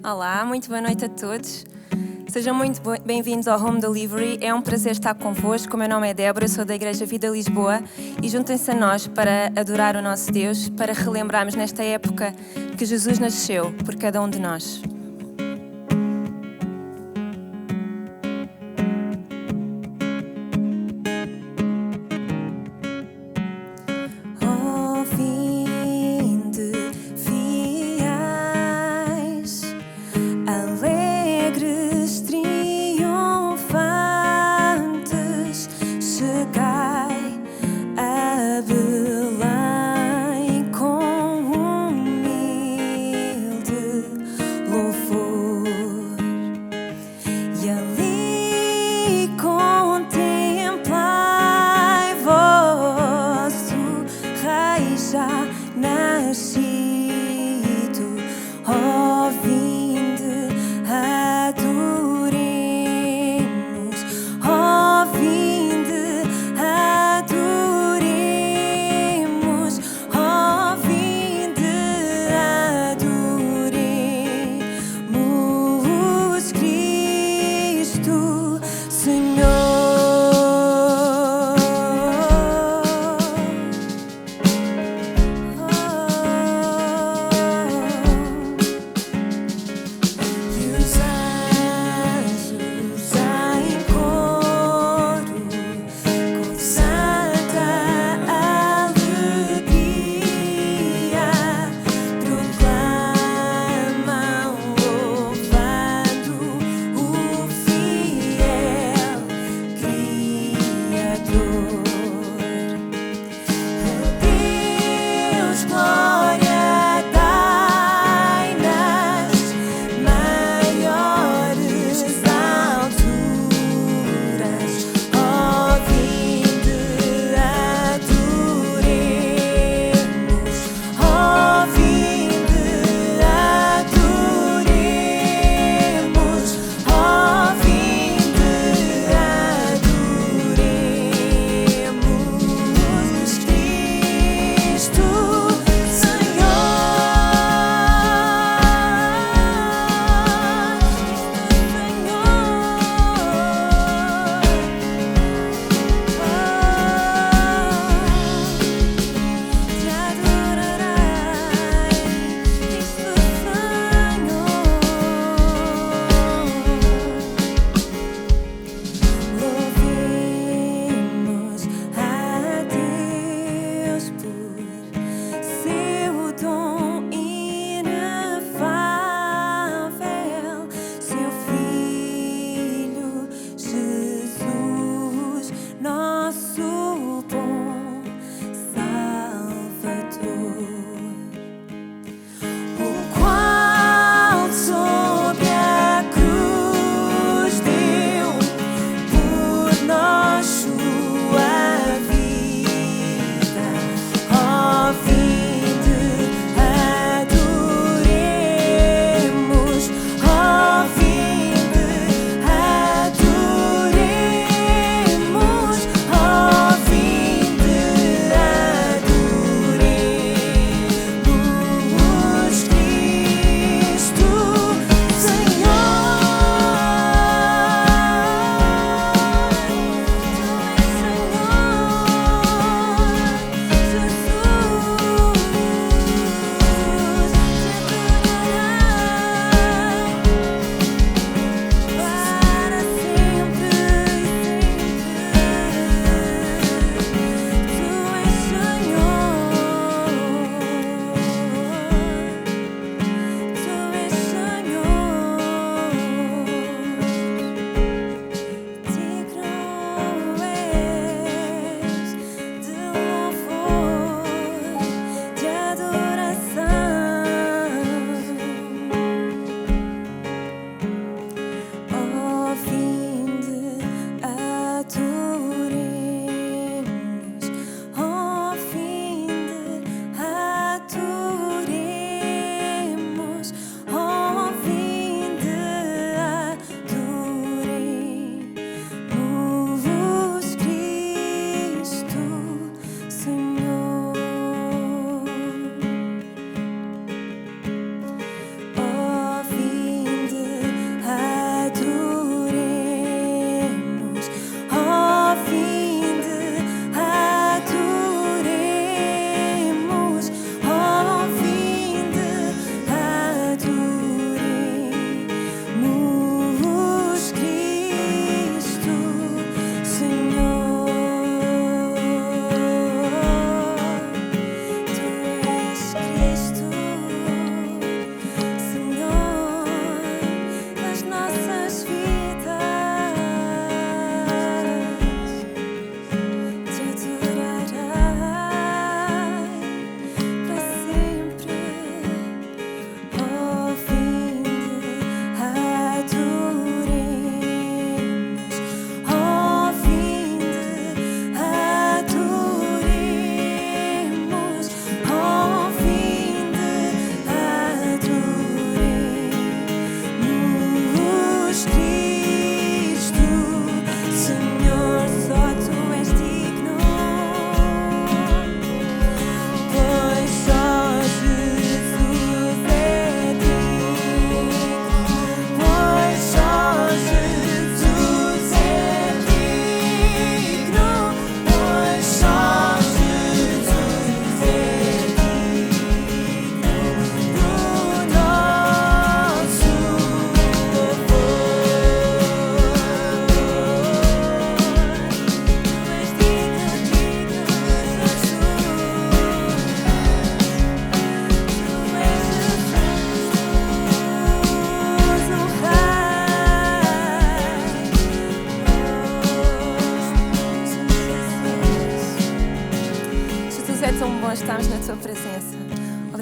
Olá, muito boa noite a todos. Sejam muito bem-vindos ao Home Delivery. É um prazer estar convosco. O meu nome é Débora, sou da Igreja Vida Lisboa e juntem-se a nós para adorar o nosso Deus, para relembrarmos nesta época que Jesus nasceu por cada um de nós.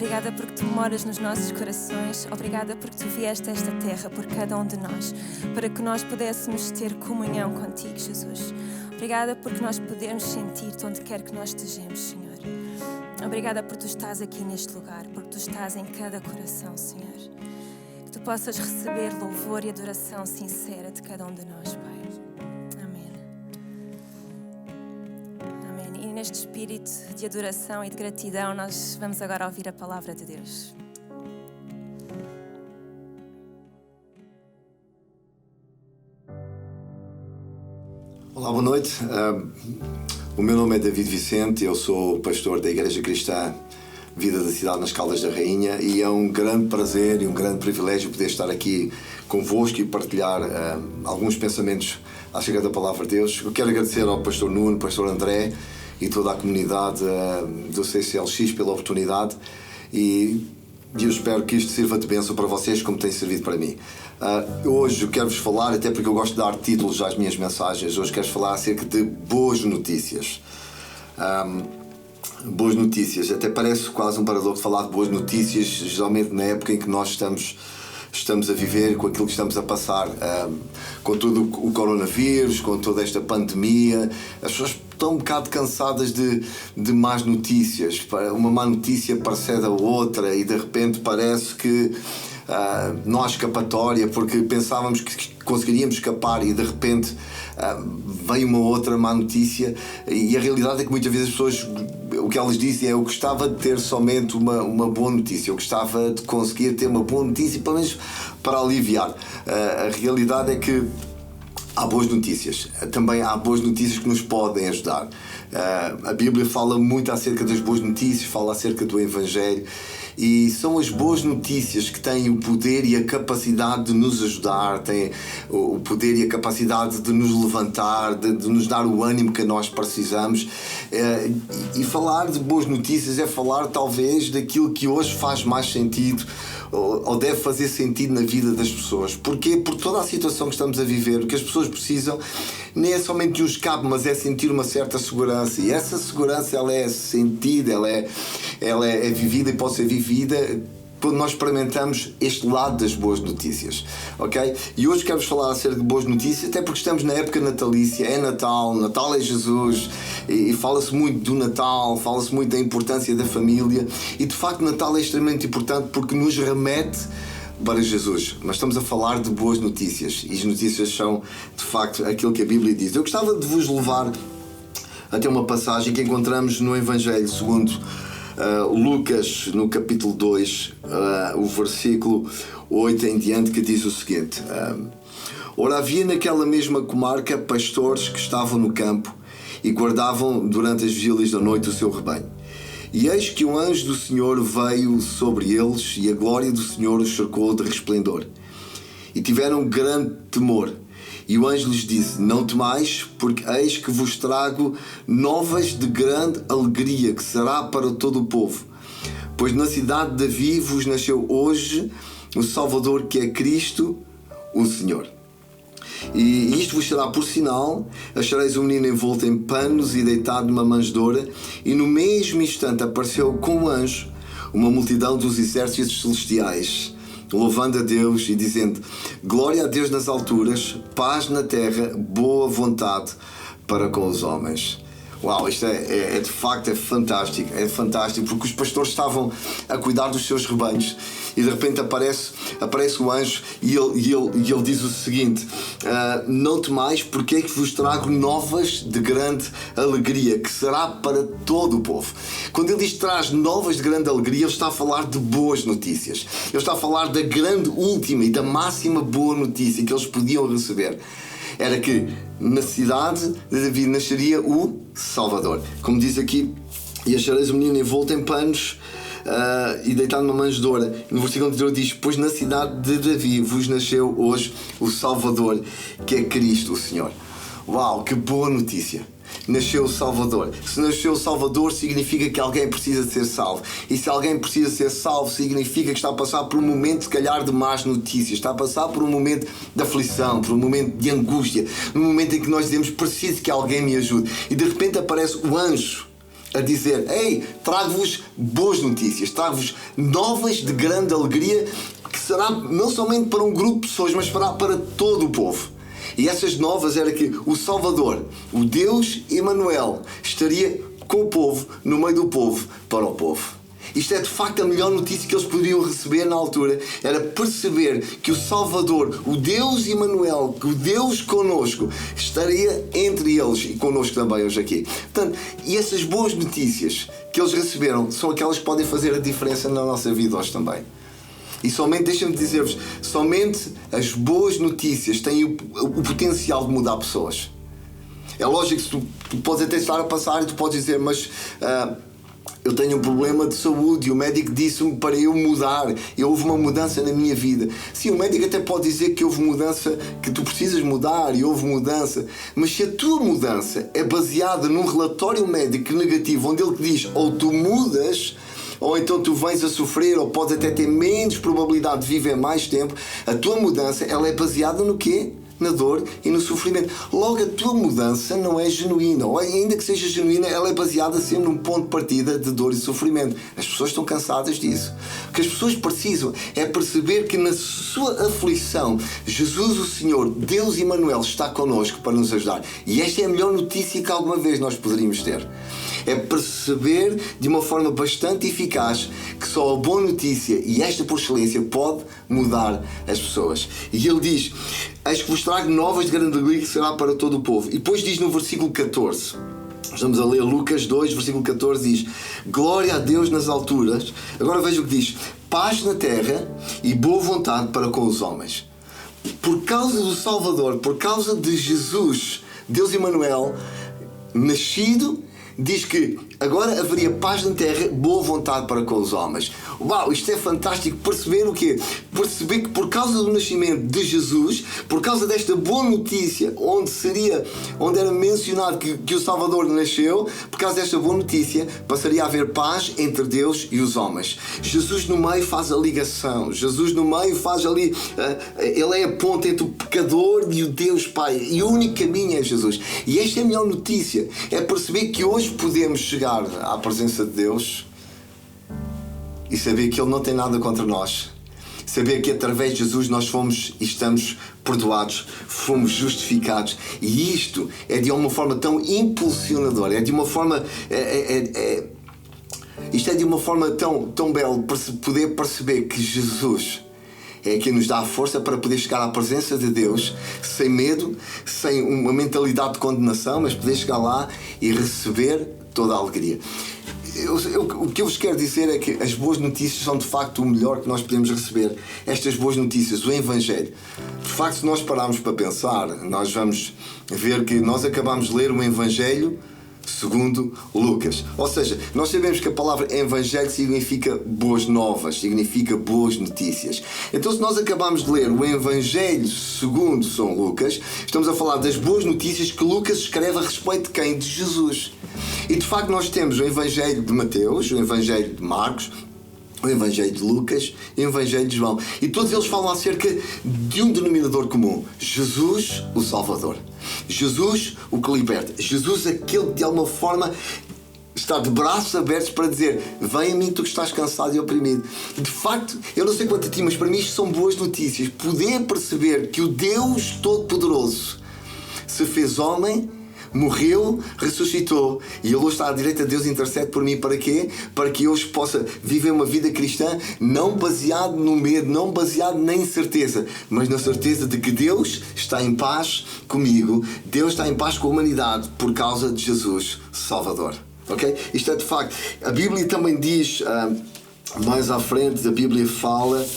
Obrigada porque Tu moras nos nossos corações. Obrigada porque Tu vieste a esta terra por cada um de nós, para que nós pudéssemos ter comunhão contigo, Jesus. Obrigada porque nós podemos sentir-te onde quer que nós estejamos, Senhor. Obrigada por Tu estás aqui neste lugar, porque Tu estás em cada coração, Senhor. Que Tu possas receber louvor e adoração sincera de cada um de nós, Pai. Amém. Amém. E neste espírito de adoração e de gratidão, nós vamos agora ouvir a palavra de Deus. Olá, boa noite. O meu nome é David Vicente, eu sou pastor da Igreja Cristã Vida da Cidade nas Caldas da Rainha e é um grande prazer e um grande privilégio poder estar aqui convosco e partilhar alguns pensamentos acerca da Palavra de Deus. Eu quero agradecer ao pastor Nuno, pastor André e toda a comunidade do CCLX pela oportunidade e eu espero que isto sirva de bênção para vocês como tem servido para mim. Hoje quero-vos falar, até porque eu gosto de dar títulos às minhas mensagens, hoje quero falar acerca de boas notícias. Boas notícias, até parece quase um paradoxo falar de boas notícias, geralmente na época em que nós estamos a viver, com aquilo que estamos a passar, com todo o coronavírus, com toda esta pandemia. As pessoas estão um bocado cansadas de más notícias. Uma má notícia precede a outra e de repente parece que não há escapatória, porque pensávamos que conseguiríamos escapar e de repente vem uma outra má notícia e a realidade é que muitas vezes as pessoas, o que elas dizem é: eu gostava de ter somente uma boa notícia, eu gostava de conseguir ter uma boa notícia, pelo menos para aliviar. A realidade é que há boas notícias, também há boas notícias que nos podem ajudar. A Bíblia fala muito acerca das boas notícias, fala acerca do Evangelho e são as boas notícias que têm o poder e a capacidade de nos ajudar, têm o poder e a capacidade de nos levantar, de nos dar o ânimo que nós precisamos. E falar de boas notícias é falar talvez daquilo que hoje faz mais sentido ou deve fazer sentido na vida das pessoas. Porquê? Por toda a situação que estamos a viver, o que as pessoas precisam nem é somente de um escape, mas é sentir uma certa segurança. E essa segurança ela é sentida, ela é vivida e pode ser vivida quando nós experimentamos este lado das boas notícias, ok? E hoje quero-vos falar acerca de boas notícias, até porque estamos na época natalícia, é Natal, Natal é Jesus, e fala-se muito do Natal, fala-se muito da importância da família, e de facto Natal é extremamente importante porque nos remete para Jesus, mas estamos a falar de boas notícias, e as notícias são de facto aquilo que a Bíblia diz. Eu gostava de vos levar até uma passagem que encontramos no Evangelho segundo Lucas, no capítulo 2, o versículo 8 em diante, que diz o seguinte: Ora, havia naquela mesma comarca pastores que estavam no campo e guardavam durante as vigílias da noite o seu rebanho. E eis que um anjo do Senhor veio sobre eles e a glória do Senhor os cercou de resplendor. E tiveram grande temor. E o anjo lhes disse: Não temais, porque eis que vos trago novas de grande alegria, que será para todo o povo. Pois na cidade de Davi vos nasceu hoje o Salvador, que é Cristo, o Senhor. E isto vos será por sinal: achareis um menino envolto em panos e deitado numa manjedoura. E no mesmo instante apareceu com um anjo uma multidão dos exércitos celestiais, louvando a Deus e dizendo: Glória a Deus nas alturas, paz na terra, boa vontade para com os homens. Uau, isto é de facto fantástico, porque os pastores estavam a cuidar dos seus rebanhos e de repente aparece o anjo e ele diz o seguinte: não temais, porque é que vos trago novas de grande alegria, que será para todo o povo. Quando ele diz traz novas de grande alegria, ele está a falar de boas notícias, ele está a falar da grande última e da máxima boa notícia que eles podiam receber. Era que na cidade de Davi nasceria o Salvador. Como diz aqui: e achareis o menino envolto em panos e deitado numa manjedoura. No versículo anterior diz: pois na cidade de Davi vos nasceu hoje o Salvador, que é Cristo, o Senhor. Uau, que boa notícia! Nasceu o Salvador. Se nasceu o Salvador, significa que alguém precisa de ser salvo. E se alguém precisa ser salvo, significa que está a passar por um momento, se calhar, de más notícias. Está a passar por um momento de aflição, por um momento de angústia. Num momento em que nós dizemos: preciso que alguém me ajude. E de repente aparece o anjo a dizer: ei, trago-vos boas notícias, trago-vos novas de grande alegria, que será não somente para um grupo de pessoas, mas para todo o povo. E essas novas era que o Salvador, o Deus Emanuel, estaria com o povo, no meio do povo, para o povo. Isto é de facto a melhor notícia que eles poderiam receber na altura, era perceber que o Salvador, o Deus Emanuel, que o Deus connosco, estaria entre eles e connosco também hoje aqui. Portanto, e essas boas notícias que eles receberam são aquelas que podem fazer a diferença na nossa vida hoje também. E somente, deixem-me dizer-vos, somente as boas notícias têm o potencial de mudar pessoas. É lógico que tu podes até estar a passar e tu podes dizer: mas eu tenho um problema de saúde e o médico disse-me para eu mudar, e houve uma mudança na minha vida. Sim, o médico até pode dizer que houve mudança, que tu precisas mudar e houve mudança, mas se a tua mudança é baseada num relatório médico negativo, onde ele te diz ou tu mudas, ou então tu vens a sofrer, ou podes até ter menos probabilidade de viver mais tempo, a tua mudança, ela é baseada no quê? Na dor e no sofrimento. Logo, a tua mudança não é genuína, ou ainda que seja genuína, ela é baseada sempre num ponto de partida de dor e sofrimento. As pessoas estão cansadas disso. O que as pessoas precisam é perceber que na sua aflição, Jesus, o Senhor, Deus Emanuel, está connosco para nos ajudar. E esta é a melhor notícia que alguma vez nós poderíamos ter. É perceber de uma forma bastante eficaz que só a boa notícia, e esta por excelência, pode mudar as pessoas. E ele diz: eis que vos trago novas de grande alegria, que será para todo o povo. E depois diz no versículo 14, estamos a ler Lucas 2, versículo 14, diz: glória a Deus nas alturas. Agora veja o que diz: paz na terra e boa vontade para com os homens. Por causa do Salvador, por causa de Jesus, Deus Emanuel, nascido, diz que agora haveria paz na terra, boa vontade para com os homens. Uau, isto é fantástico. Perceber o quê? Perceber que por causa do nascimento de Jesus, por causa desta boa notícia, onde era mencionado que o Salvador nasceu, por causa desta boa notícia, passaria a haver paz entre Deus e os homens. Jesus no meio faz a ligação. Jesus no meio faz ali, ele é a ponte entre o pecador e o Deus Pai. E o único caminho é Jesus. E esta é a melhor notícia. É perceber que hoje podemos chegar à presença de Deus e saber que Ele não tem nada contra nós, saber que através de Jesus nós fomos e estamos perdoados, fomos justificados, e isto é de uma forma tão impulsionadora, é de uma forma isto é de uma forma tão bela, poder perceber que Jesus é quem nos dá a força para poder chegar à presença de Deus sem medo, sem uma mentalidade de condenação, mas poder chegar lá e receber toda a alegria. O que eu vos quero dizer é que as boas notícias são de facto o melhor que nós podemos receber. Estas boas notícias, o Evangelho. De facto, se nós pararmos para pensar, nós vamos ver que nós acabamos de ler o Evangelho segundo Lucas. Ou seja, nós sabemos que a palavra Evangelho significa boas novas, significa boas notícias. Então, se nós acabamos de ler o Evangelho segundo São Lucas, estamos a falar das boas notícias que Lucas escreve a respeito de quem? De Jesus. E de facto nós temos o Evangelho de Mateus, o Evangelho de Marcos, o Evangelho de Lucas e o Evangelho de João. E todos eles falam acerca de um denominador comum: Jesus, o Salvador. Jesus, o que liberta. Jesus, aquele que de alguma forma está de braços abertos para dizer: vem a mim, tu que estás cansado e oprimido. De facto, eu não sei quanto a ti, mas para mim isto são boas notícias. Poder perceber que o Deus Todo-Poderoso se fez homem, morreu, ressuscitou, e Ele hoje está à direita de Deus, intercede por mim. Para quê? Para que eu hoje possa viver uma vida cristã não baseado no medo, não baseado na incerteza, mas na certeza de que Deus está em paz comigo, Deus está em paz com a humanidade por causa de Jesus Salvador. Ok? Isto é de facto. A Bíblia também diz, mais à frente, a Bíblia fala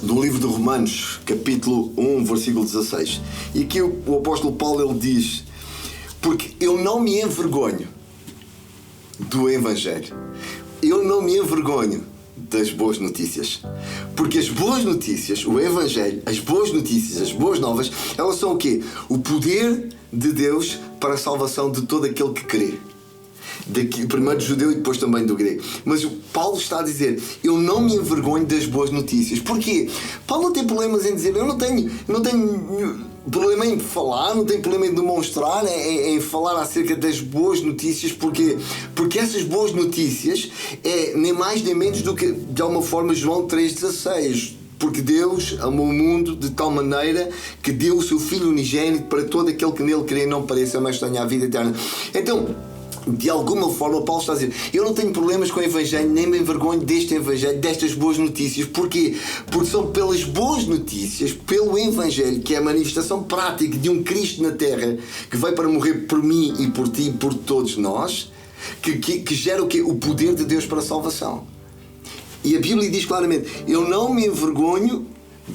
do livro de Romanos, capítulo 1, versículo 16. E aqui o apóstolo Paulo, ele diz: porque eu não me envergonho do Evangelho, eu não me envergonho das boas notícias, porque as boas notícias, o Evangelho, as boas notícias, as boas novas, elas são o quê? O poder de Deus para a salvação de todo aquele que crê. Primeiro do judeu e depois também do grego. Mas o Paulo está a dizer: eu não me envergonho das boas notícias. Porquê? Paulo não tem problemas em dizer: eu não tenho problema em falar, não tem problema em demonstrar, é em falar acerca das boas notícias, porque essas boas notícias é nem mais nem menos do que, de alguma forma, João 3,16. Porque Deus amou o mundo de tal maneira que deu o seu Filho unigênito para todo aquele que nele crê, não pareça, mas tenha a vida eterna. Então, de alguma forma, Paulo está a dizer: eu não tenho problemas com o Evangelho, nem me envergonho deste Evangelho, destas boas notícias. Porquê? Porque são pelas boas notícias, pelo Evangelho, que é a manifestação prática de um Cristo na Terra, que veio para morrer por mim e por ti e por todos nós, que gera o quê? O poder de Deus para a salvação. E a Bíblia diz claramente: eu não me envergonho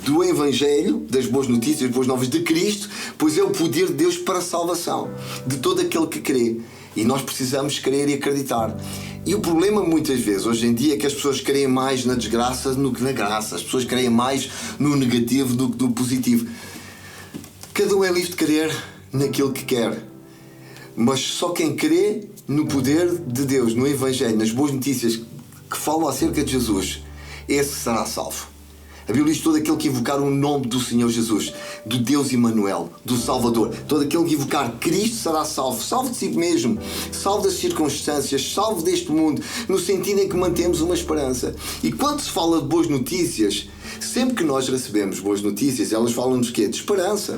do Evangelho, das boas notícias, das boas novas de Cristo, pois é o poder de Deus para a salvação de todo aquele que crê. E nós precisamos crer e acreditar. E o problema muitas vezes, hoje em dia, é que as pessoas creem mais na desgraça do que na graça. As pessoas creem mais no negativo do que no positivo. Cada um é livre de crer naquilo que quer. Mas só quem crê no poder de Deus, no Evangelho, nas boas notícias que falam acerca de Jesus, esse será salvo. A Bíblia diz: todo aquele que invocar o nome do Senhor Jesus, do Deus Emmanuel, do Salvador, todo aquele que invocar Cristo será salvo. Salvo de si mesmo, salvo das circunstâncias, salvo deste mundo, no sentido em que mantemos uma esperança. E quando se fala de boas notícias, sempre que nós recebemos boas notícias, elas falam-nos de esperança.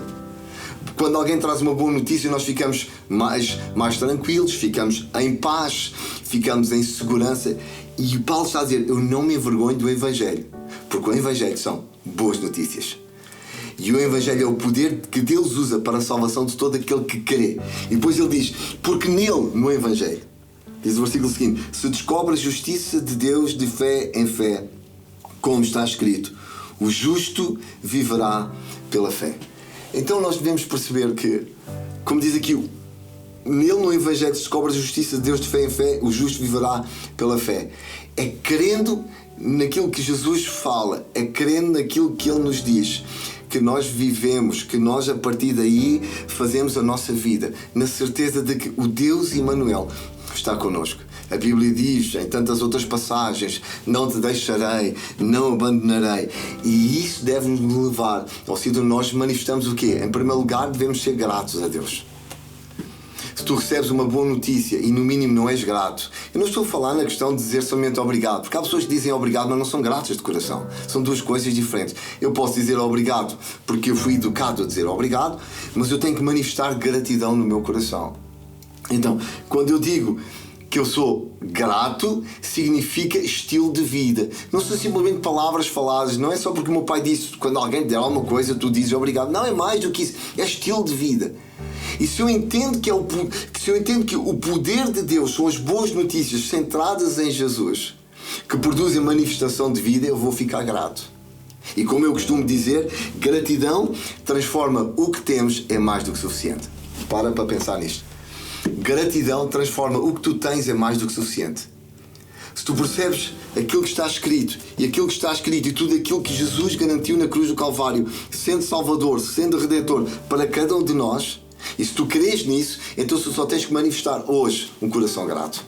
Quando alguém traz uma boa notícia, nós ficamos mais tranquilos, ficamos em paz, ficamos em segurança. E o Paulo está a dizer: eu não me envergonho do Evangelho, porque o Evangelho são boas notícias. E o Evangelho é o poder que Deus usa para a salvação de todo aquele que crê. E depois ele diz: porque nele, no Evangelho, diz o versículo seguinte, se descobre a justiça de Deus de fé em fé, como está escrito, o justo viverá pela fé. Então nós devemos perceber que, como diz aqui, nele no Evangelho se descobre a justiça de Deus de fé em fé, o justo viverá pela fé. É crendo naquilo que Jesus fala, é crendo naquilo que Ele nos diz, que nós vivemos, que nós a partir daí fazemos a nossa vida, na certeza de que o Deus Emmanuel está connosco. A Bíblia diz em tantas outras passagens: não te deixarei, não abandonarei. E isso deve-nos levar ao sítio onde nós manifestamos o quê? Em primeiro lugar, devemos ser gratos a Deus. Se tu recebes uma boa notícia e no mínimo não és grato, eu não estou a falar na questão de dizer somente obrigado, porque há pessoas que dizem obrigado, mas não são gratas de coração. São duas coisas diferentes. Eu posso dizer obrigado porque eu fui educado a dizer obrigado, mas eu tenho que manifestar gratidão no meu coração. Então, quando eu digo que eu sou grato, significa estilo de vida. Não são simplesmente palavras faladas. Não é só porque o meu pai disse: quando alguém te der alguma coisa, tu dizes obrigado. Não, é mais do que isso. É estilo de vida. E se eu entendo que o poder de Deus são as boas notícias centradas em Jesus, que produzem manifestação de vida, eu vou ficar grato. E como eu costumo dizer, gratidão transforma o que temos em mais do que suficiente. Para pensar nisto. Gratidão transforma o que tu tens em mais do que suficiente. Se tu percebes aquilo que está escrito e tudo aquilo que Jesus garantiu na cruz do Calvário, sendo Salvador, sendo Redentor para cada um de nós, e se tu crês nisso, então tu só tens que manifestar hoje um coração grato.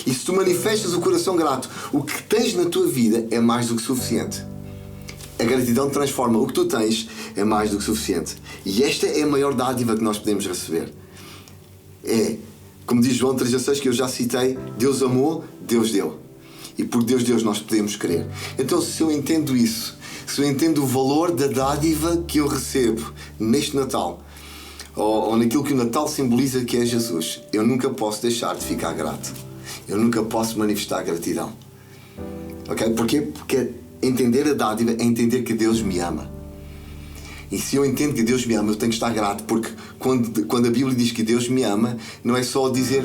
E se tu manifestas o coração grato, o que tens na tua vida é mais do que suficiente. A gratidão transforma o que tu tens em mais do que suficiente. E esta é a maior dádiva que nós podemos receber. É, como diz João 3,16, que eu já citei: Deus amou, Deus deu. E por Deus nós podemos crer. Então, se eu entendo isso, se eu entendo o valor da dádiva que eu recebo neste Natal, ou naquilo que o Natal simboliza, que é Jesus, eu nunca posso deixar de ficar grato. Eu nunca posso manifestar gratidão. Ok? Porquê? Porque entender a dádiva é entender que Deus me ama. E se eu entendo que Deus me ama, eu tenho que estar grato, porque quando a Bíblia diz que Deus me ama, não é só dizer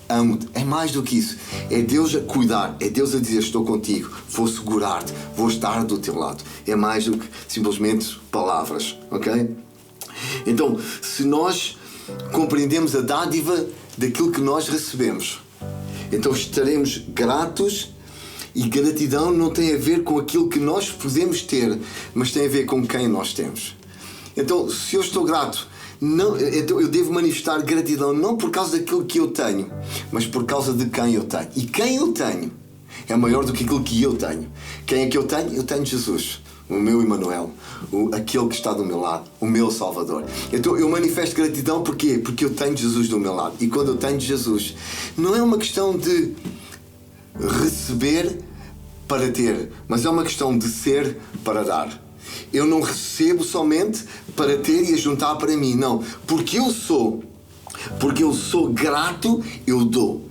amo-te, é mais do que isso. É Deus a cuidar, é Deus a dizer: estou contigo, vou segurar-te, vou estar do teu lado. É mais do que simplesmente palavras, ok? Então, se nós compreendemos a dádiva daquilo que nós recebemos, então estaremos gratos. E gratidão não tem a ver com aquilo que nós podemos ter, mas tem a ver com quem nós temos. Então, se eu estou grato, então eu devo manifestar gratidão não por causa daquilo que eu tenho, mas por causa de quem eu tenho. E quem eu tenho é maior do que aquilo que eu tenho. Quem é que eu tenho? Eu tenho Jesus. o meu Emmanuel, aquele que está do meu lado, o meu Salvador. Então eu manifesto gratidão porquê? Porque eu tenho Jesus do meu lado. E quando eu tenho Jesus, não é uma questão de receber para ter, mas é uma questão de ser para dar. Eu não recebo somente para ter e ajuntar para mim, não. Porque eu sou grato, eu dou.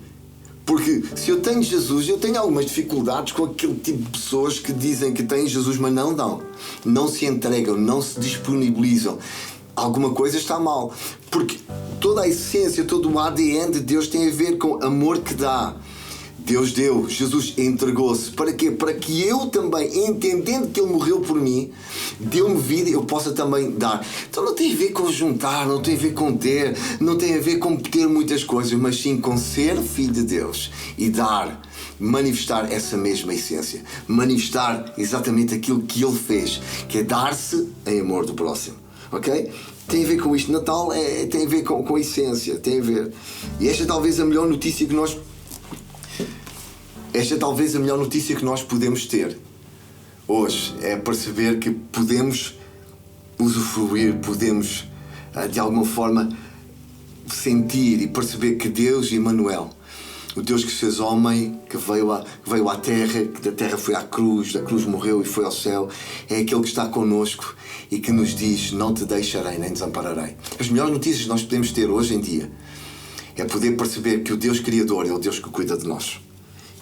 Porque se eu tenho Jesus, eu tenho algumas dificuldades com aquele tipo de pessoas que dizem que têm Jesus, mas não dão. Não se entregam, não se disponibilizam. Alguma coisa está mal. Porque toda a essência, todo o ADN de Deus tem a ver com amor que dá. Deus deu, Jesus entregou-se. Para quê? Para que eu também, entendendo que Ele morreu por mim, deu-me vida, eu possa também dar. Então não tem a ver com juntar, não tem a ver com ter, não tem a ver com ter muitas coisas, mas sim com ser filho de Deus e dar, manifestar essa mesma essência, manifestar exatamente aquilo que Ele fez, que é dar-se em amor do próximo. Ok? Tem a ver com isto. Natal tem a ver com a essência, tem a ver. E esta é talvez a melhor notícia que nós podemos ter hoje, é perceber que podemos usufruir, podemos de alguma forma sentir e perceber que Deus, Emmanuel, o Deus que se fez homem, que veio à terra, que da terra foi à cruz, da cruz morreu e foi ao céu, é aquele que está connosco e que nos diz: não te deixarei nem desampararei. As melhores notícias que nós podemos ter hoje em dia é poder perceber que o Deus Criador é o Deus que cuida de nós.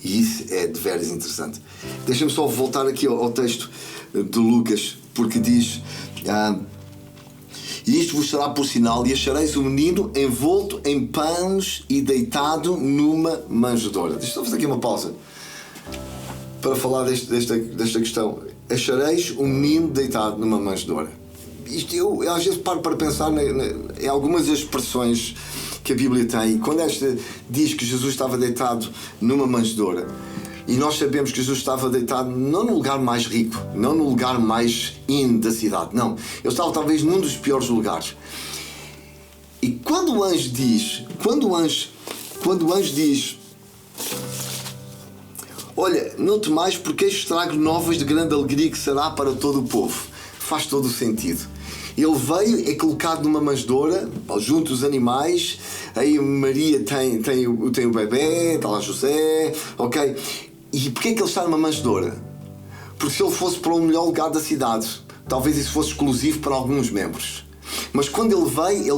E isso é de veras interessante. Deixa-me só voltar aqui ao texto de Lucas, porque diz: e isto vos será por sinal, e achareis o menino envolto em panos e deitado numa manjedoura. Deixa eu fazer aqui uma pausa para falar desta questão. Achareis o menino deitado numa manjedoura. Isto eu às vezes paro para pensar em algumas expressões que a Bíblia tem. Quando esta diz que Jesus estava deitado numa manjedoura, e nós sabemos que Jesus estava deitado não no lugar mais rico, não no lugar mais da cidade, não. Ele estava talvez num dos piores lugares. E quando o anjo diz, olha, não temais, porque eis trago novas de grande alegria que será para todo o povo. Faz todo o sentido. Ele veio, é colocado numa manjedoura, junto aos animais. Aí Maria tem o bebê, está lá José, ok? E porquê é que ele está numa manjedoura? Porque se ele fosse para o melhor lugar da cidade, talvez isso fosse exclusivo para alguns membros. Mas quando ele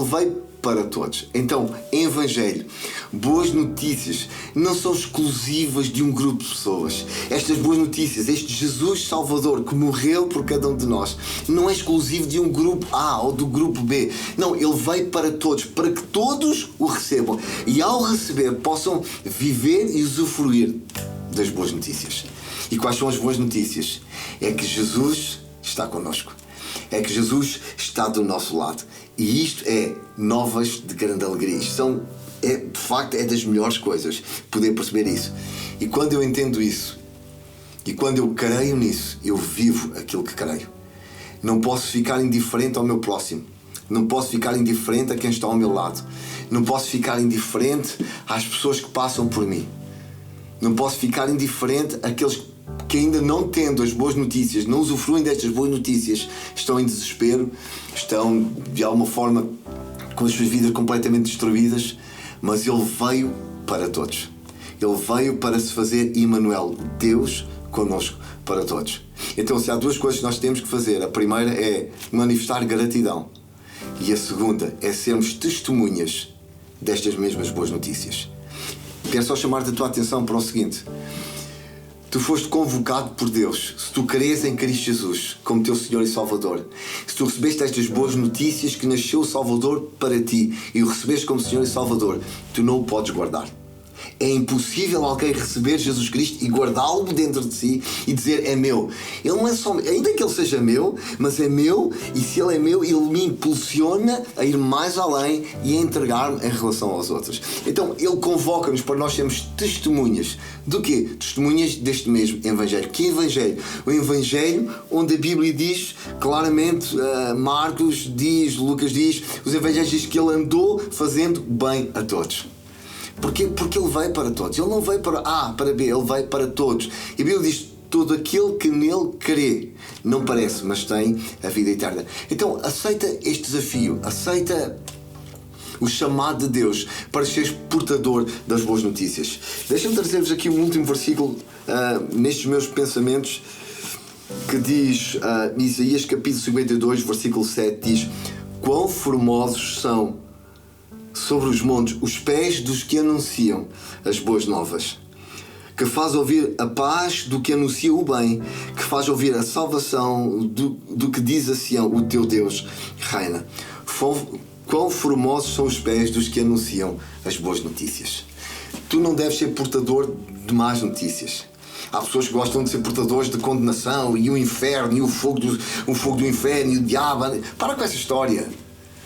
veio para todos. Então, Evangelho, boas notícias, não são exclusivas de um grupo de pessoas. Estas boas notícias, este Jesus Salvador que morreu por cada um de nós, não é exclusivo de um grupo A ou do grupo B. Não, ele veio para todos, para que todos o recebam. E ao receber, possam viver e usufruir das boas notícias. E quais são as boas notícias? É que Jesus está connosco. É que Jesus está do nosso lado. E isto é novas de grande alegria. Isto de facto, é das melhores coisas, poder perceber isso. E quando eu entendo isso, e quando eu creio nisso, eu vivo aquilo que creio. Não posso ficar indiferente ao meu próximo. Não posso ficar indiferente a quem está ao meu lado. Não posso ficar indiferente às pessoas que passam por mim. Não posso ficar indiferente àqueles que ainda não tendo as boas notícias, não usufruem destas boas notícias, estão em desespero, estão de alguma forma com as suas vidas completamente destruídas, mas Ele veio para todos. Ele veio para se fazer Emmanuel, Deus connosco para todos. Então, se há duas coisas que nós temos que fazer, a primeira é manifestar gratidão e a segunda é sermos testemunhas destas mesmas boas notícias. Quero só chamar-te a tua atenção para o seguinte: tu foste convocado por Deus. Se tu crês em Cristo Jesus como teu Senhor e Salvador, se tu recebeste estas boas notícias que nasceu o Salvador para ti e o recebeste como Senhor e Salvador, tu não o podes guardar. É impossível alguém receber Jesus Cristo e guardá-lo dentro de si e dizer: é meu. Ele não é só, ainda que ele seja meu, mas é meu, e se ele é meu, ele me impulsiona a ir mais além e a entregar-me em relação aos outros. Então ele convoca-nos para nós sermos testemunhas. Do quê? Testemunhas deste mesmo Evangelho. Que Evangelho? O Evangelho onde a Bíblia diz claramente, Marcos diz, Lucas diz, os Evangelhos diz que ele andou fazendo bem a todos. Porquê? Porque ele veio para todos. Ele não veio para A, para B, ele veio para todos. E a Bíblia diz: todo aquele que nele crê não perece, mas tem a vida eterna. Então aceita este desafio, aceita o chamado de Deus para seres portador das boas notícias. Deixa-me trazer-vos aqui um último versículo nestes meus pensamentos, que diz, em Isaías capítulo 52, versículo 7, diz: quão formosos são sobre os montes os pés dos que anunciam as boas novas, que faz ouvir a paz do que anuncia o bem, que faz ouvir a salvação do que diz a Sião, o teu Deus reina. Quão formosos são os pés dos que anunciam as boas notícias. Tu não deves ser portador de más notícias. Há pessoas que gostam de ser portadores de condenação e o inferno e o fogo do inferno e o diabo. Para com essa história.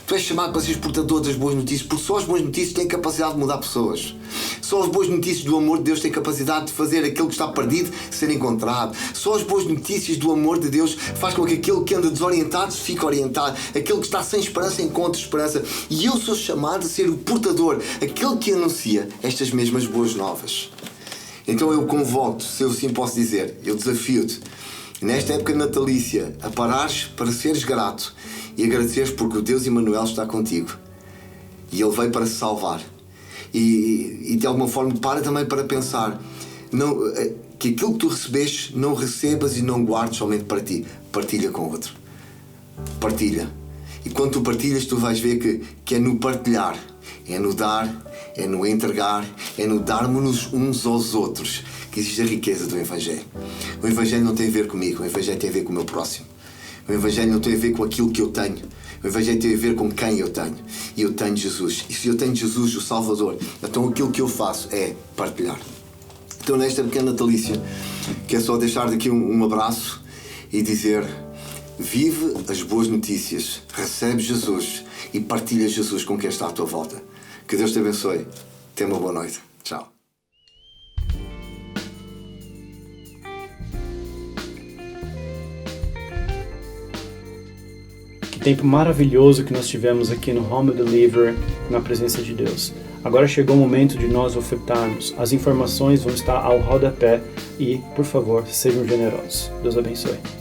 Tu és chamado para seres portador das boas notícias, porque só as boas notícias têm capacidade de mudar pessoas. Só as boas notícias do amor de Deus têm capacidade de fazer aquele que está perdido ser encontrado. Só as boas notícias do amor de Deus faz com que aquele que anda desorientado fique orientado. Aquele que está sem esperança encontre esperança. E eu sou chamado a ser o portador, aquele que anuncia estas mesmas boas novas. Então eu convoco-te, se eu assim posso dizer, eu desafio-te, nesta época natalícia, a parares para seres grato e agradeceres porque o Deus Emmanuel está contigo. E Ele veio para se salvar. E de alguma forma para também para pensar que aquilo que tu recebeste não recebas e não guardes somente para ti. Partilha com o outro. Partilha. E quando tu partilhas, tu vais ver que é no partilhar, é no dar, é no entregar, é no darmos-nos uns aos outros que existe a riqueza do Evangelho. O Evangelho não tem a ver comigo, o Evangelho tem a ver com o meu próximo. O Evangelho não tem a ver com aquilo que eu tenho. O Evangelho tem a ver com quem eu tenho. E eu tenho Jesus. E se eu tenho Jesus, o Salvador, então aquilo que eu faço é partilhar. Então nesta pequena natalícia, quero só deixar daqui um abraço e dizer: vive as boas notícias, recebe Jesus e partilha Jesus com quem está à tua volta. Que Deus te abençoe. Tenha uma boa noite. Tchau. Que tempo maravilhoso que nós tivemos aqui no Home Delivery, na presença de Deus. Agora chegou o momento de nós ofertarmos. As informações vão estar ao rodapé e, por favor, sejam generosos. Deus abençoe.